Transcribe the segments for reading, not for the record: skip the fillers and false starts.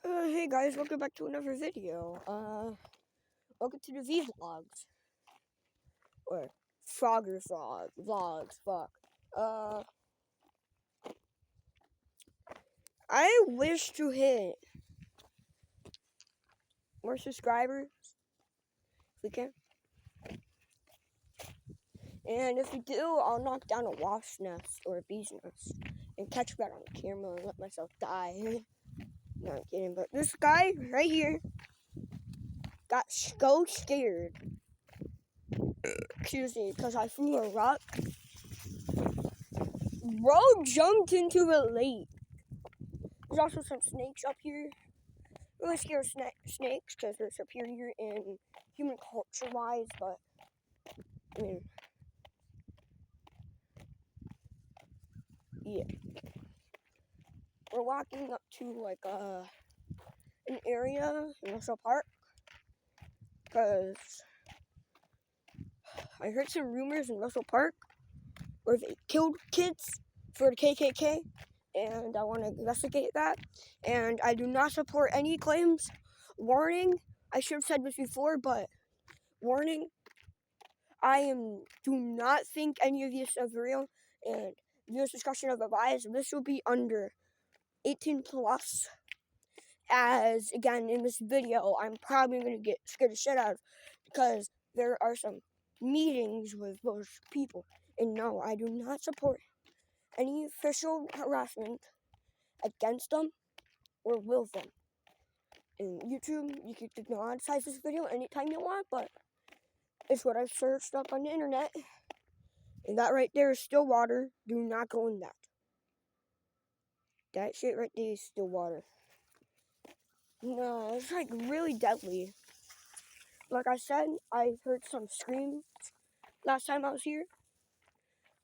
Hey guys, welcome back to another video. Welcome to the vlogs. Or Frogger vlogs, fuck. I wish to hit more subscribers, if we can. And if we do, I'll knock down a wasp nest or a bee's nest and catch that on camera and let myself die. No, I'm kidding, but this guy right here got so scared. Excuse me, because I threw a rock. Bro jumped into the lake. There's also some snakes up here. Really scared of snakes because they're superior in human culture wise, but I mean, yeah. We're walking up to like an area in Russell Park because I heard some rumors in Russell Park where they killed kids for the KKK, and I want to investigate that. And I do not support any claims. Warning, I should have said this before, but warning, do not think any of this is real, and this discussion of advice, this will be under 18 plus. As again in this video, I'm probably gonna get scared the shit out of because there are some meetings with those people. And no, I do not support any official harassment against them or with them. In YouTube, you can demonetize this video anytime you want, but it's what I've searched up on the internet. And that right there is still water. Do not go in that. That shit right there is still water. No, it's like really deadly. Like I said, I heard some screams last time I was here.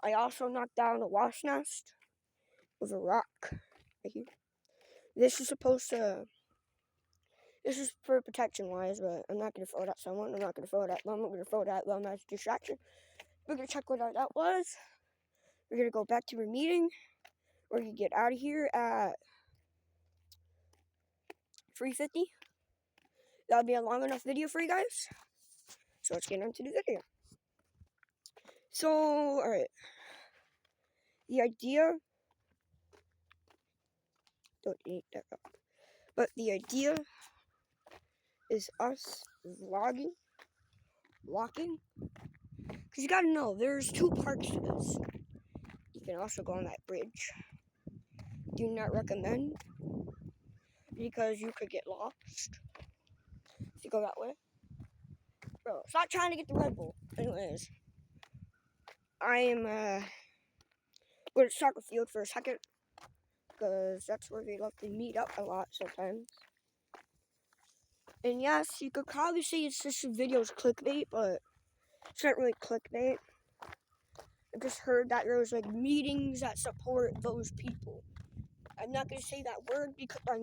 I also knocked down a wasp nest with a rock right here. This is for protection wise, but I'm not going to throw it at someone. I'm not going to throw it at them. I'm going to throw it at them as a distraction. We're going to check what that was. We're going to go back to our meeting. We're going to get out of here at 3:50. That'll be a long enough video for you guys. So let's get into the video. So, alright. The idea... Don't eat that up. But the idea is us vlogging, walking. Because you gotta know, there's two parts to this. You can also go on that bridge. Do not recommend. Because you could get lost. If you go that way. Bro, stop trying to get the Red Bull. Anyways. I am going to soccer field for a second. Because that's where they love to meet up a lot sometimes. And yes, you could probably say this video's clickbait, but it's not really clickbait. I just heard that there was like meetings that support those people. I'm not gonna say that word because for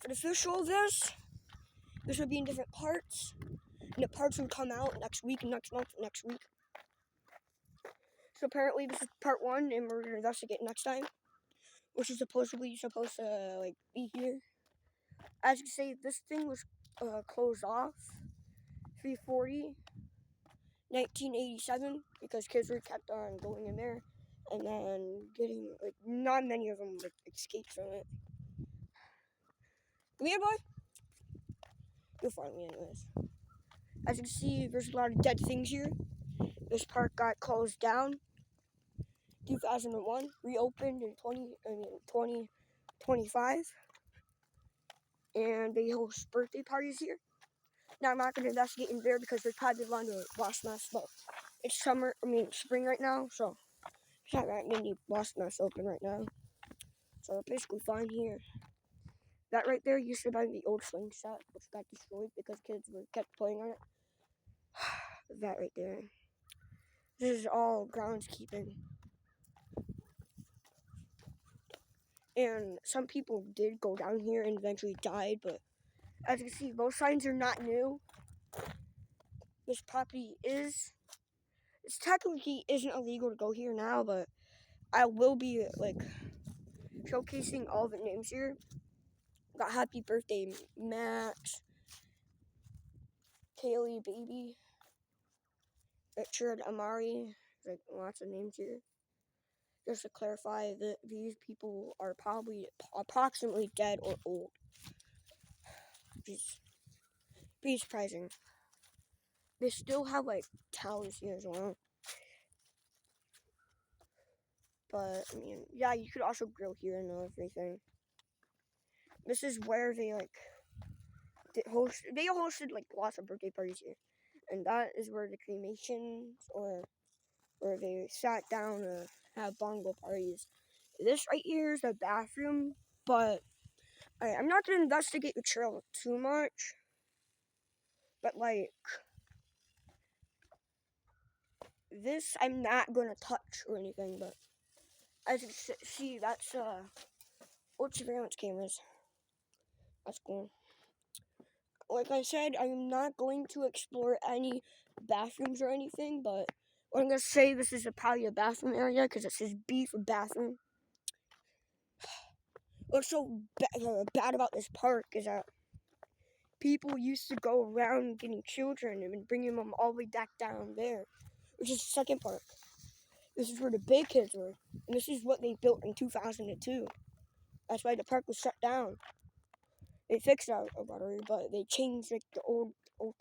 the official of this would be in different parts, and the parts would come out next week, next month, next week. So apparently this is part 1, and we're gonna investigate next time, which is supposedly supposed to like be here. As you can see, this thing was closed off 3/40, 1987, because kids were kept on going in there and then getting, like, not many of them like, escaped from it. Come here, boy. You'll find me anyways. As you can see, there's a lot of dead things here. This park got closed down 2001, reopened in 2025, and they host birthday parties here. Now, I'm not going to investigate in there because there's probably a lot of wasp nests, but it's spring right now, so there's not that many wasp nests open right now. So we're basically fine here. That right there used to be the old swing set, which got destroyed because kids kept playing on it. That right there. This is all groundskeeping. And some people did go down here and eventually died, but as you can see, both signs are not new. This property technically isn't illegal to go here now, but I will be like showcasing all the names here Got happy birthday, Max, Kaylee, baby, Richard, Amari. Like lots of names here. Just to clarify that these people are probably approximately dead or old. Pretty surprising. They still have like towers here as well. But I mean, yeah, you could also grill here and everything. This is where they hosted like lots of birthday parties here, and that is where the cremations or where they sat down to have bongo parties. This right here is the bathroom, but I'm not gonna investigate the trail too much. But like this, I'm not gonna touch or anything. But as you can see, that's old surveillance cameras. That's cool. Like I said, I'm not going to explore any bathrooms or anything, but I'm going to say this is probably a bathroom area because it says B for bathroom. What's so bad about this park is that people used to go around getting children and bringing them all the way back down there, which is the second park. This is where the big kids were, and this is what they built in 2002. That's why the park was shut down. They fixed that battery, but they changed like the old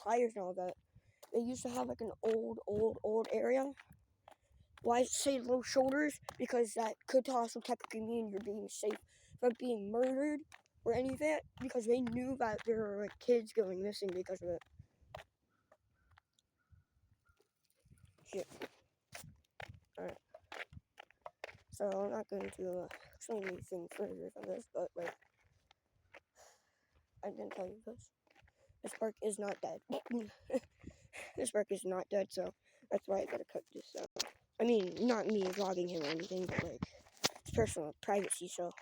tires and all that. They used to have like an old area. Why I say low shoulders? Because that could also technically mean you're being safe from being murdered or any of that. Because they knew that there were like kids going missing because of it. Shit. Alright. So I'm not going to explain anything further from this, but like I didn't tell you this. This park is not dead. This park is not dead, so that's why I gotta cut this out. I mean, not me robbing him or anything, but like, it's personal privacy, so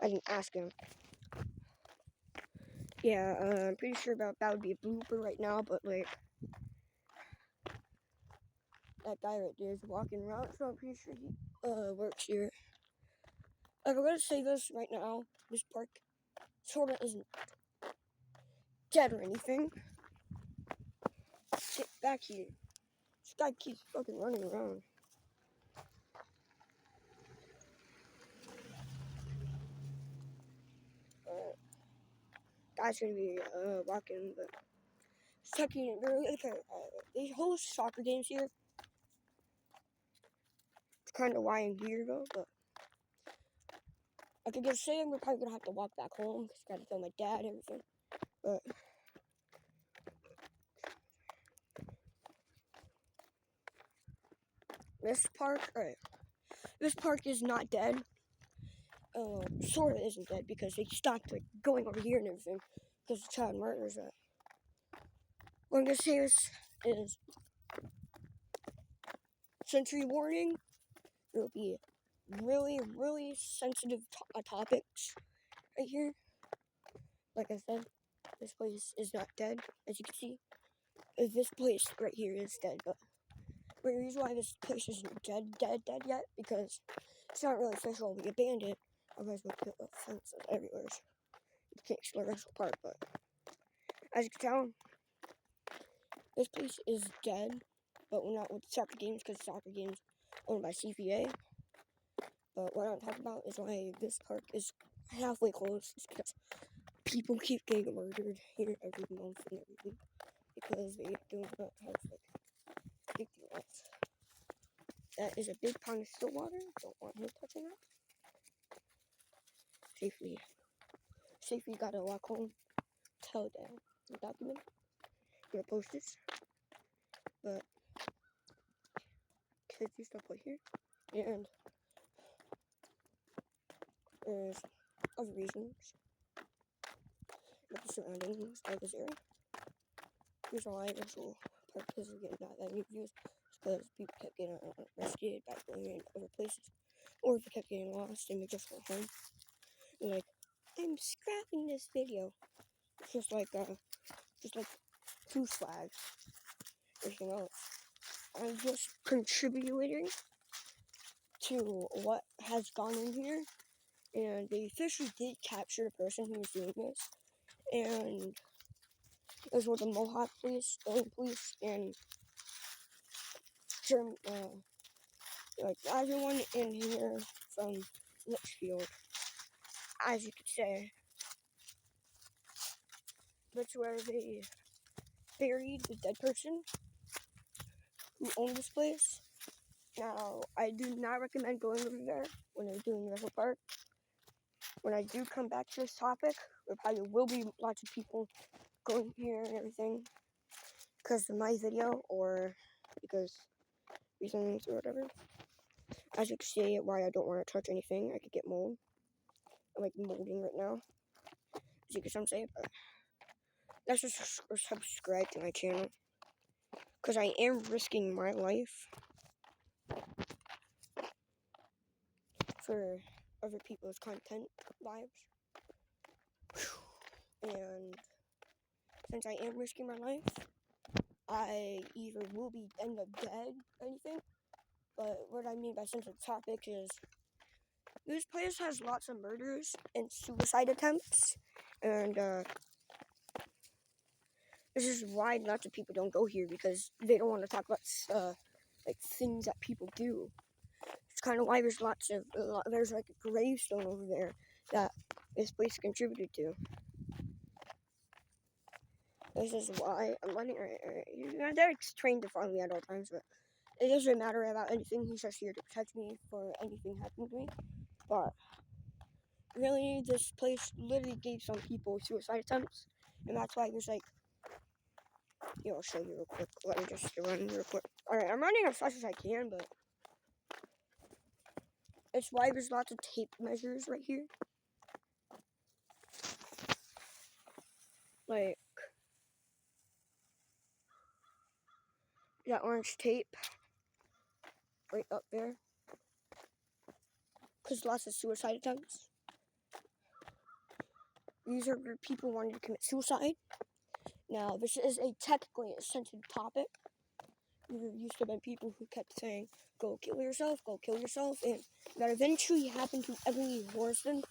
I didn't ask him. Yeah, I'm pretty sure that would be a blooper right now, but like, that guy right there is walking around, so I'm pretty sure he works here. I'm gonna say this right now, this park sorta isn't dead or anything. Get back here. This guy keeps fucking running around. Guy's gonna be walking, but second, they host soccer games here. It's kind of why I'm here though, but I could just say I'm probably gonna have to walk back home because I gotta tell my dad everything. But this park is not dead. Sort of isn't dead because they stopped like going over here and everything because the child murders that. What I'm gonna say is sensory warning. There will be really sensitive topics right here. Like I said, this place is not dead, as you can see. This place right here is dead, but the reason why this place isn't dead yet, because it's not really official. We abandoned it, otherwise we'd put fences everywhere. You can't explore the rest of the park, but as you can tell, this place is dead, but we're not with soccer games, because soccer games owned by CPA. But what I'm talking about is why this park is halfway closed, is because people keep getting murdered here every month and every week, because they do not have like big deals. That is a big pond of still water. Don't want him touching that. Safely gotta walk home. Tell dad the document. I'm gonna post this. But kids used to play here. And there's other reasons. But the surroundings of this area. Here's why actual park is getting not that many views. Because people kept getting arrested back in other places. Or they kept getting lost and they just went home. And like, I'm scrapping this video. It's just like two flags. Everything else. I'm just contributing to what has gone in here and they officially did capture the person who was doing this, and it was with the Mohawk police, and like everyone in here from Litchfield, as you could say. That's where they buried the dead person who owned this place. Now, I do not recommend going over there when they're doing River Park. When I do come back to this topic, there probably will be lots of people going here and everything because of my video or because reasons or whatever. As you can see, why I don't want to touch anything, I could get mold. I'm like molding right now, as you can say, but that's just subscribe to my channel because I am risking my life for other people's content lives. And since I am risking my life, I either will be end up dead or anything. But what I mean by sensitive topic is this place has lots of murders and suicide attempts, and this is why lots of people don't go here because they don't want to talk about like things that people do. It's kind of why there's there's like a gravestone over there that this place contributed to. This is why I'm letting they're trained to follow me at all times, but it doesn't matter about anything. He's just here to protect me for anything happening to me. But really, this place literally gave some people suicide attempts, and that's why there's like, I'll show you real quick. Let me just run real quick. Alright, I'm running as fast as I can, but it's why there's lots of tape measures right here. Like, that orange tape right up there. Because lots of suicide attempts. These are where people wanted to commit suicide. Now, this is technically a sensitive topic. There used to be people who kept saying, go kill yourself, and that eventually happened to Emily Horston.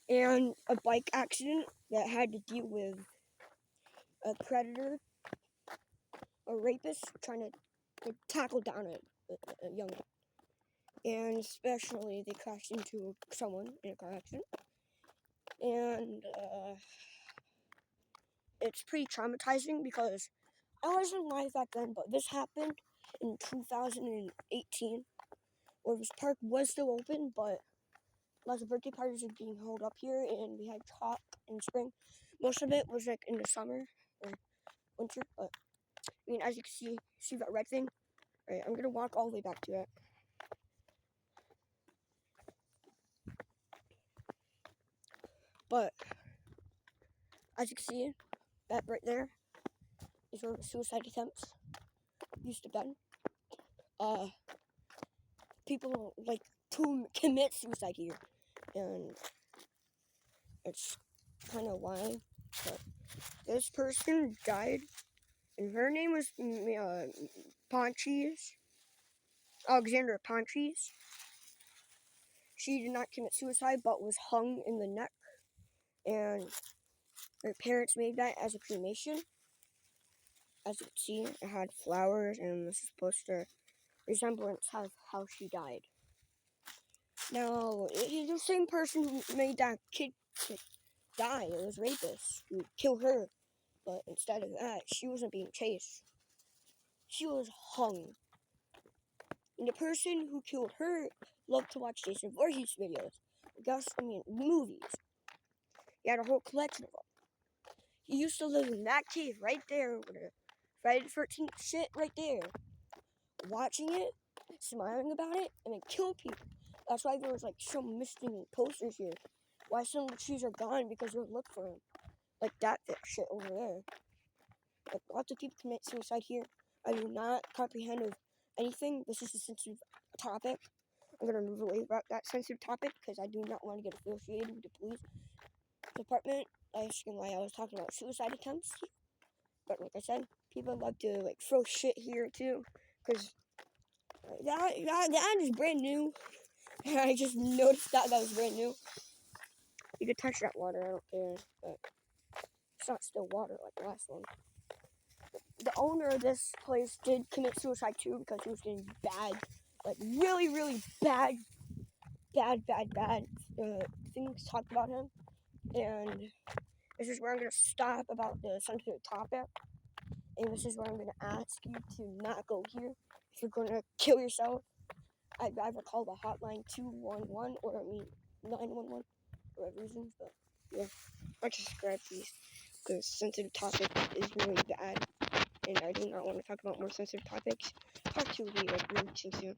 And a bike accident that had to deal with a predator, a rapist, trying to tackle down a young one. And especially, they crashed into someone in a car accident. And it's pretty traumatizing because I wasn't alive back then, but this happened in 2018, where this park was still open, but lots of birthday parties are being held up here, and we had chalk in spring. Most of it was like in the summer or winter, but I mean, as you can see that red thing? Alright, I'm gonna walk all the way back to it. But as you can see, that right there is where suicide attempts used to be. People like to commit suicide here, and it's kind of why. But this person died, and her name was Ponches, Alexandra Ponches. She did not commit suicide, but was hung in the neck, and her parents made that as a cremation. As you can see, it had flowers, and this is supposed to resemblance of how she died. Now, it's the same person who made that kid die. It was rapists who killed her, but instead of that, she wasn't being chased. She was hung. And the person who killed her loved to watch Jason Voorhees videos. Movies. He had a whole collection of them. He used to live in that cave right there with the Friday the 13th shit right there. Watching it, smiling about it, and then kill people. That's why there was like some missing posters here. Why some of the trees are gone because we'll look for them. Like that shit over there. Like lots of people commit suicide here. I do not comprehend of anything. This is a sensitive topic. I'm gonna move away from that sensitive topic because I do not want to get associated with the police department. That's why I was talking about suicide attempts. But like I said, people love to like throw shit here too, because that is brand new. I just noticed that was brand new. You could touch that water, I don't care, but it's not still water like the last one. The owner of this place did commit suicide too because he was getting bad, like really, really bad things talked about him. And this is where I'm going to stop about the sensitive topic. And this is where I'm going to ask you to not go here. If you're going to kill yourself, I'd rather call the hotline 211 or 911 for whatever reasons. But yeah, I just subscribe please. The sensitive topic is really bad. And I do not want to talk about more sensitive topics. Talk to me like really soon.